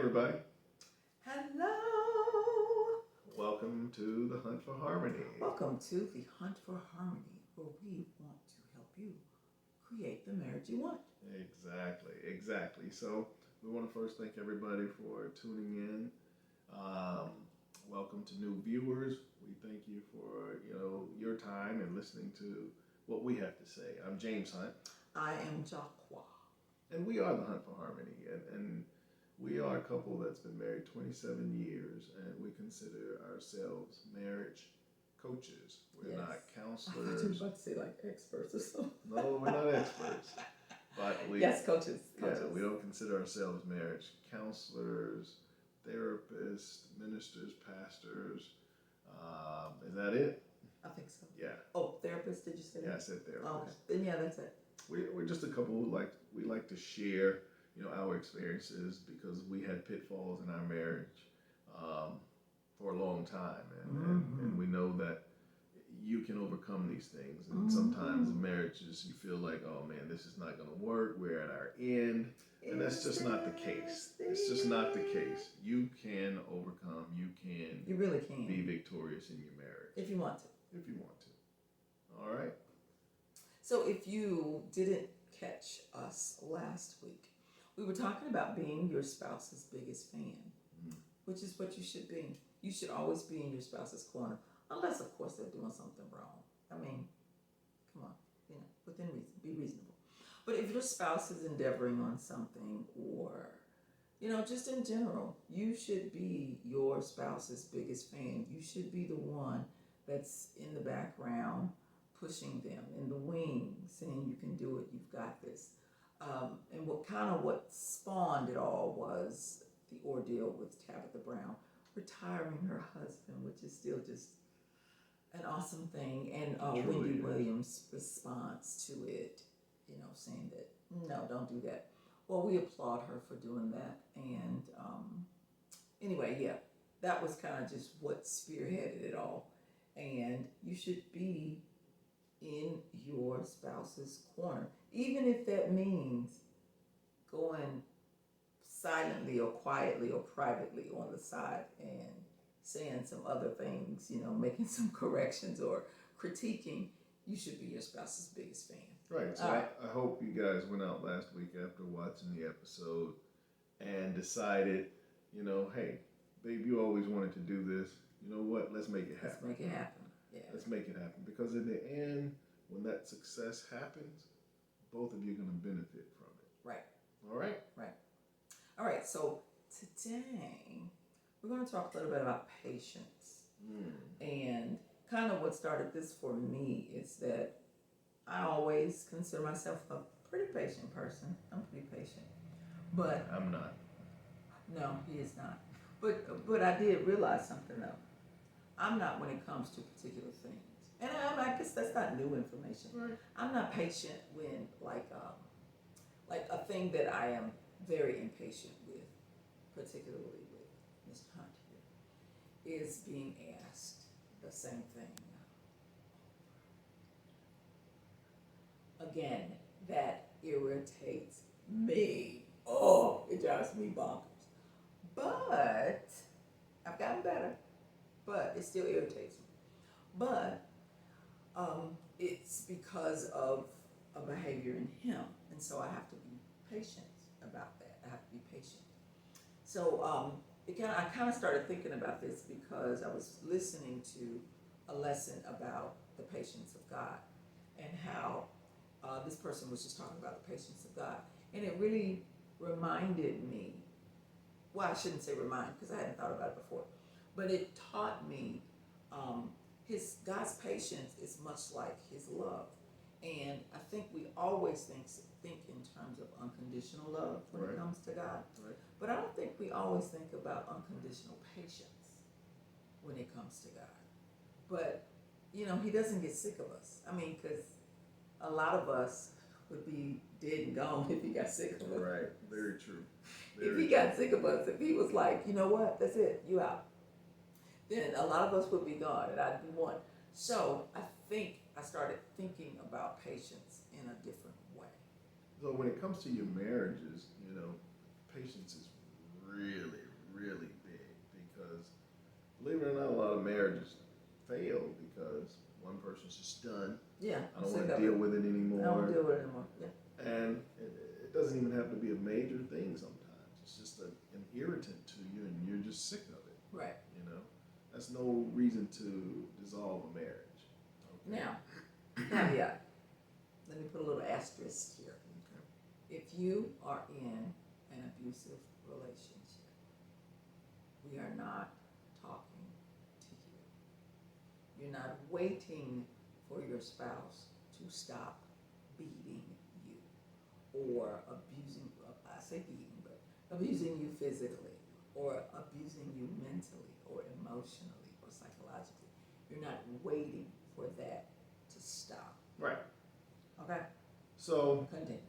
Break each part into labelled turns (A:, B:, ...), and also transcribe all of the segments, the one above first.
A: everybody.
B: Hello.
A: Welcome to the Hunt for Harmony.
B: Welcome to the Hunt for Harmony, where we want to help you create the marriage you want.
A: Exactly. So we want to first thank everybody for tuning in. Um, Welcome to new viewers. We thank you for your time and listening to what we have to say. I'm James Hunt,
B: I am Jacques.
A: and we are the Hunt for Harmony, and we are a couple that's been married 27 years, and we consider ourselves marriage coaches. We're not
B: I thought you were
A: counselors.
B: about to say like experts or something.
A: No, we're not experts. But we,
B: Yes, coaches.
A: yeah, we don't consider ourselves marriage counselors, therapists, ministers, pastors. Is that it?
B: I think so.
A: Yeah.
B: Oh, therapist, did you say that?
A: Yeah, I said therapist.
B: Oh, okay. Then yeah, that's it.
A: We're just a couple who we like to share, our experiences because we had pitfalls in our marriage for a long time, and we know that you can overcome these things. And sometimes in marriages, you feel like, oh man, this is not going to work. We're at our end. And that's just not the case. It's just not the case. You can overcome. You
B: really can
A: be victorious in your marriage.
B: if you want to.
A: If you want to. All right.
B: So if you didn't catch us last week, we were talking about being your spouse's biggest fan, which is what you should be. You should always be in your spouse's corner, unless, of course, they're doing something wrong. I mean, come on, within reason, be reasonable. But if your spouse is endeavoring on something or, just in general, you should be your spouse's biggest fan. You should be the one that's in the background pushing them in the wings, saying you can do it, you've got this. And what spawned it all was the ordeal with Tabitha Brown retiring her husband, which is still just an awesome thing. And Wendy Williams' response to it, saying that, no, don't do that. Well, we applaud her for doing that. And anyway, yeah, that was kind of just what spearheaded it all. And you should be in your spouse's corner, even if that means going silently or quietly or privately on the side and saying some other things, making some corrections or critiquing. You should be your spouse's biggest fan.
A: Right. So I hope you guys went out last week after watching the episode and decided, hey, babe, you always wanted to do this. You know what? Let's make it happen.
B: Let's make it happen. Yeah.
A: Let's make it happen. Because in the end, when that success happens, both of you are going to benefit from it.
B: Right.
A: All right?
B: Right. All right. So today, we're going to talk a little bit about patience. And kind of what started this for me is that I always consider myself a pretty patient person. I'm pretty patient. But
A: I'm not.
B: No, he is not. But I did realize something though. I'm not when it comes to particular things. And I guess that's not new information.
A: Right.
B: I'm not patient when like a thing that I am very impatient with, particularly with Mr. Hunt here, is being asked the same thing. Again, that irritates me. Oh, it drives me bonkers. But I've gotten better, but it still irritates me. But it's because of a behavior in him, and so I have to be patient about that. I have to be patient. So I kind of started thinking about this because I was listening to a lesson about the patience of God and how this person was just talking about the patience of God, and it really reminded me. Well, I shouldn't say remind because I hadn't thought about it before, but it taught me his God's patience is much like His love, and I think we always think in terms of unconditional love when it comes to God, but I don't think we always think about unconditional patience when it comes to God. But He doesn't get sick of us. I mean, because a lot of us would be dead and gone if He got sick of us.
A: Right. Very true.
B: If He got sick of us, if He was like, you know what, that's it, you out, then a lot of us would be gone and I'd be one. So I think I started thinking about patience in a different way.
A: So when it comes to your marriages, patience is really, really big because, believe it or not, a lot of marriages fail because one person's just done.
B: Yeah.
A: I don't want to deal with it anymore.
B: I don't deal with it anymore. Yeah.
A: And it doesn't even have to be a major thing sometimes. It's just an irritant to you and you're just sick of it.
B: Right.
A: You know? That's no reason to dissolve a marriage. Okay?
B: Now, caveat. Let me put a little asterisk here.
A: Okay.
B: If you are in an abusive relationship, we are not talking to you. You're not waiting for your spouse to stop beating you or abusing, I say beating, but abusing you physically or abusing you mentally or emotionally or psychologically. You're not waiting for that to stop.
A: Right.
B: Okay?
A: So,
B: Continue.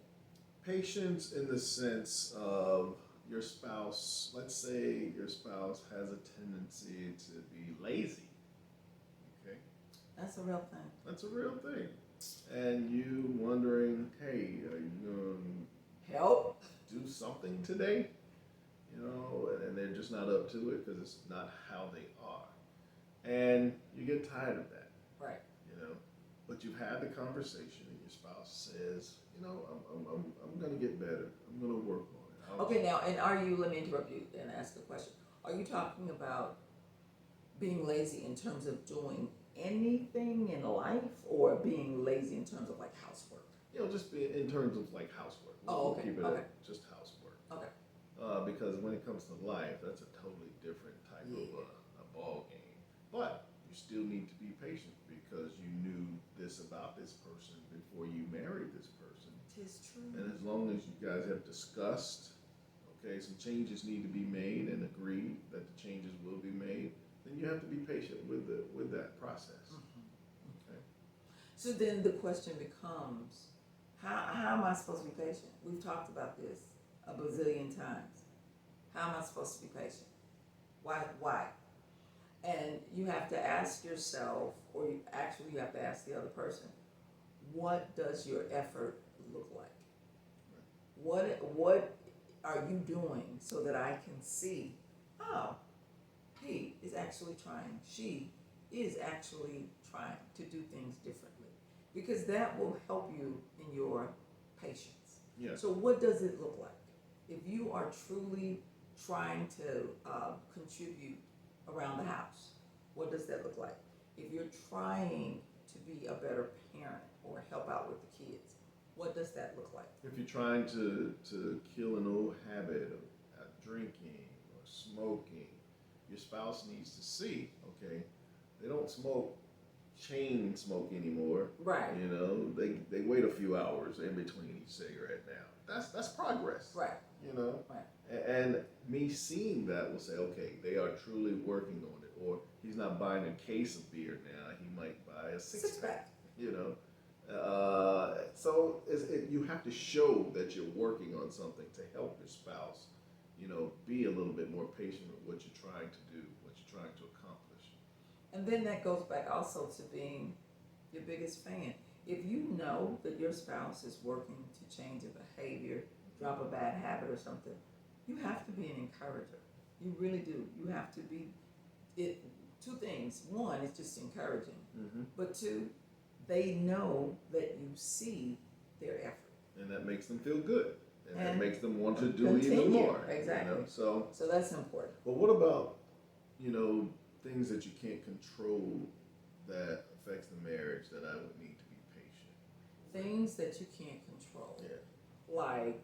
A: patience in the sense of your spouse, let's say your spouse has a tendency to be lazy. Okay?
B: That's a real thing.
A: That's a real thing. And you wondering, hey, are you going
B: Help.
A: to do something today? You know, and they're just not up to it because it's not how they are. And you get tired of that.
B: Right.
A: You know, but you've had the conversation and your spouse says, you know, I'm going to get better. I'm going to work on it.
B: Okay, now, and are you, let me interrupt you and ask a question. Are you talking about being lazy in terms of doing anything in life or being lazy in terms of like housework?
A: You know, just be in terms of like housework.
B: Oh, okay,
A: Keep it
B: okay.
A: at just housework.
B: Okay.
A: Because when it comes to life, that's a totally different type of a ball game. But you still need to be patient because you knew this about this person before you married this person.
B: Tis true.
A: And as long as you guys have discussed, okay, some changes need to be made and agreed that the changes will be made, then you have to be patient with that process. Okay.
B: So then the question becomes, how am I supposed to be patient? We've talked about this a bazillion times. How am I supposed to be patient? Why? And you have to ask yourself, or you have to ask the other person, what does your effort look like? What are you doing so that I can see, oh, he is actually trying, she is actually trying to do things differently. Because that will help you in your patience.
A: Yeah.
B: So what does it look like? If you are truly trying to contribute around the house, what does that look like? If you're trying to be a better parent or help out with the kids, what does that look like?
A: If you're trying to kill an old habit of drinking or smoking, your spouse needs to see, okay, they don't chain smoke anymore.
B: Right.
A: You know, they wait a few hours in between each cigarette now. That's progress.
B: Right.
A: You know?
B: Right.
A: And me seeing that will say, okay, they are truly working on it. Or he's not buying a case of beer now, he might buy a six-pack. You know? So you have to show that you're working on something to help your spouse, you know, be a little bit more patient with what you're trying to do, what you're trying to accomplish.
B: And then that goes back also to being your biggest fan. If you know that your spouse is working to change a behavior, drop a bad habit or something, you have to be an encourager. You really do. You have to be two things. One, it's just encouraging.
A: Mm-hmm.
B: But two, they know that you see their effort.
A: And that makes them feel good. And that
B: And
A: makes them want to do
B: continue.
A: even more.
B: Exactly.
A: You know?
B: So that's important.
A: But what about, you know, things that you can't control that affects the marriage that I would need to be patient?
B: Things that you can't control.
A: Yeah.
B: Like,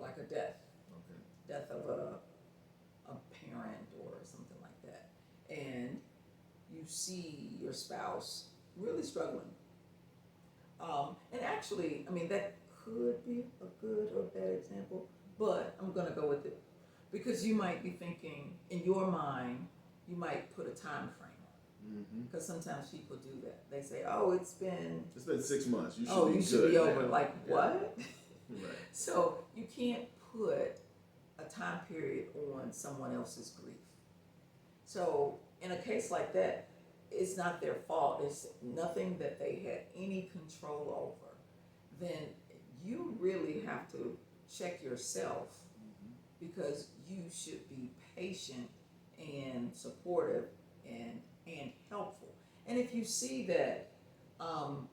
B: like a death.
A: Okay.
B: Death of a parent or something like that. And you see your spouse really struggling. And actually, I mean, that could be a good or bad example, but I'm going to go with it. Because you might be thinking, in your mind, you might put a time frame on it. Because sometimes people do that. They say, oh, it's been
A: 6 months. You
B: should be over.
A: now.
B: Like,
A: Yeah.
B: what?
A: Right.
B: So you can't put a time period on someone else's grief. So in a case like that, it's not their fault. It's nothing that they had any control over. Then you really have to check yourself because you should be patient and supportive and helpful. And if you see that um,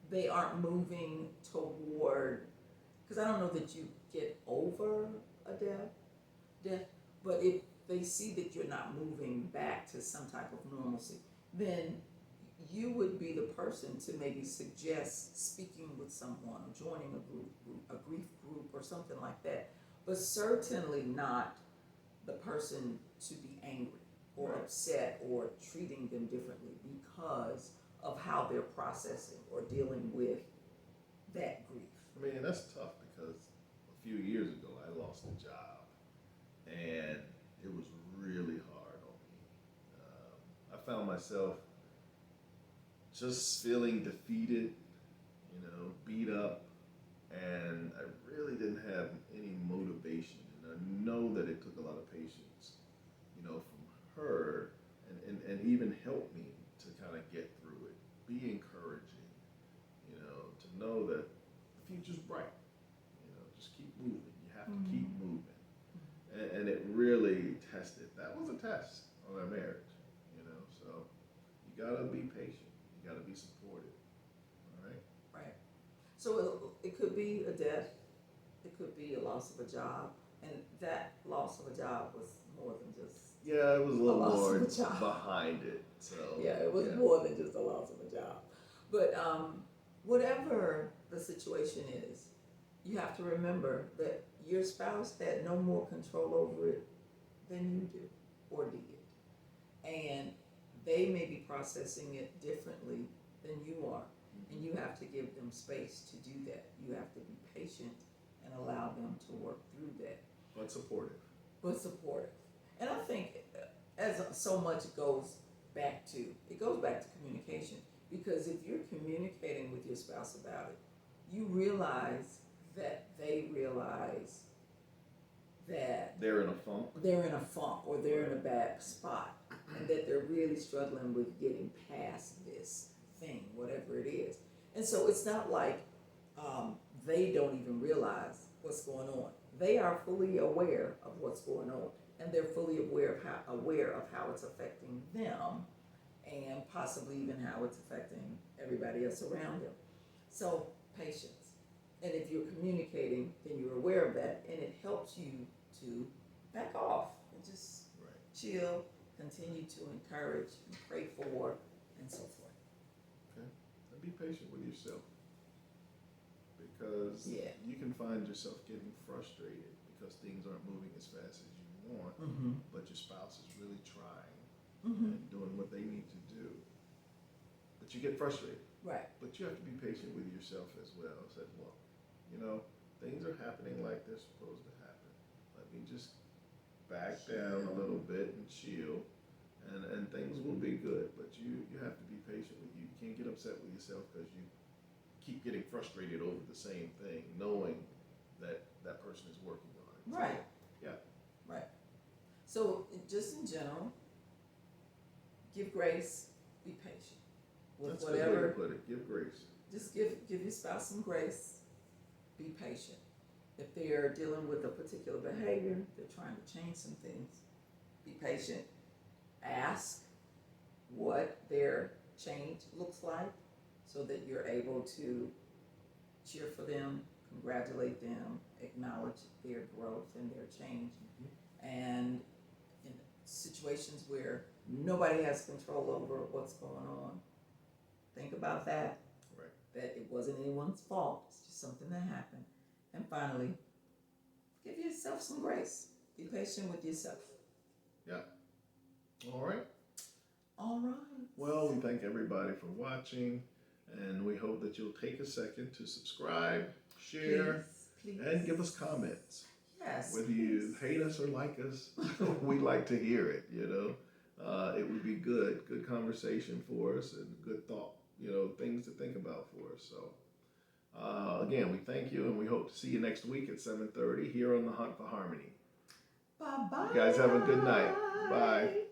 B: they aren't moving toward, because I don't know that you get over a death, but if they see that you're not moving back to some type of normalcy, then you would be the person to maybe suggest speaking with someone or joining a grief group or something like that, but certainly not the person to be angry or
A: Right.
B: upset or treating them differently because of how they're processing or dealing with that grief.
A: I mean, that's tough because a few years ago I lost a job and it was really hard on me. I found myself just feeling defeated, beat up, and I really didn't have any motivation. And I know that it took a lot of patience, from her and even help me to kind of get through it. Be encouraging, to know that the future's bright. Just keep moving. You have to keep moving. And it really tested. That was a test on our marriage, so you gotta be patient. You gotta be supportive. All right.
B: Right. So it could be a death, it could be a loss of a job, and that loss of a job was more than just.
A: Yeah, it was a little
B: loss
A: more
B: of a job.
A: behind it. So
B: Yeah, it was more than just a loss of a job. But whatever the situation is, you have to remember that your spouse had no more control over it than you do or did. And they may be processing it differently than you are. And you have to give them space to do that. You have to be patient and allow them to work through that.
A: But supportive.
B: And I think as so much goes back to communication. Because if you're communicating with your spouse about it, you realize that they realize that
A: They're in a funk.
B: Or they're in a bad spot, and that they're really struggling with getting past this thing, whatever it is. And so it's not like they don't even realize what's going on. They are fully aware of what's going on, and they're fully aware of how it's affecting them, and possibly even how it's affecting everybody else around them. So patience. And if you're communicating, then you're aware of that, and it helps you to back off and just chill, continue to encourage and pray for, and so forth.
A: Okay. And be patient with yourself. Because you can find yourself getting frustrated because things aren't moving as fast as you want, but your spouse is really trying and doing what they need to do. But you get frustrated.
B: Right.
A: But you have to be patient with yourself as well. Say, well, things are happening like they're supposed to happen. Let me just back down a little bit and chill, and things will be good. But you have to be patient with you. You can't get upset with yourself because you keep getting frustrated over the same thing, knowing that that person is working on it.
B: Right.
A: Yeah.
B: Right. So just in general, give grace, be patient with
A: That's
B: whatever.
A: a good way to put it. Give grace.
B: Just give your spouse some grace. Be patient. If they're dealing with a particular behavior, they're trying to change some things, be patient. Ask what their change looks like so that you're able to cheer for them, congratulate them, acknowledge their growth and their change. And in situations where nobody has control over what's going on, think about that.
A: Right.
B: That it wasn't anyone's fault. It's just something that happened. And finally, give yourself some grace. Be patient with yourself.
A: Yeah. All right.
B: All right.
A: Well, we thank everybody for watching, and we hope that you'll take a second to subscribe, share,
B: Please.
A: and give us comments.
B: Yes.
A: Whether you hate us or like us, we like to hear it, It would be good conversation for us and good thought, things to think about for us. So, again, we thank you, and we hope to see you next week at 7:30 here on The Hunt for Harmony.
B: Bye-bye.
A: You guys have a good night. Bye.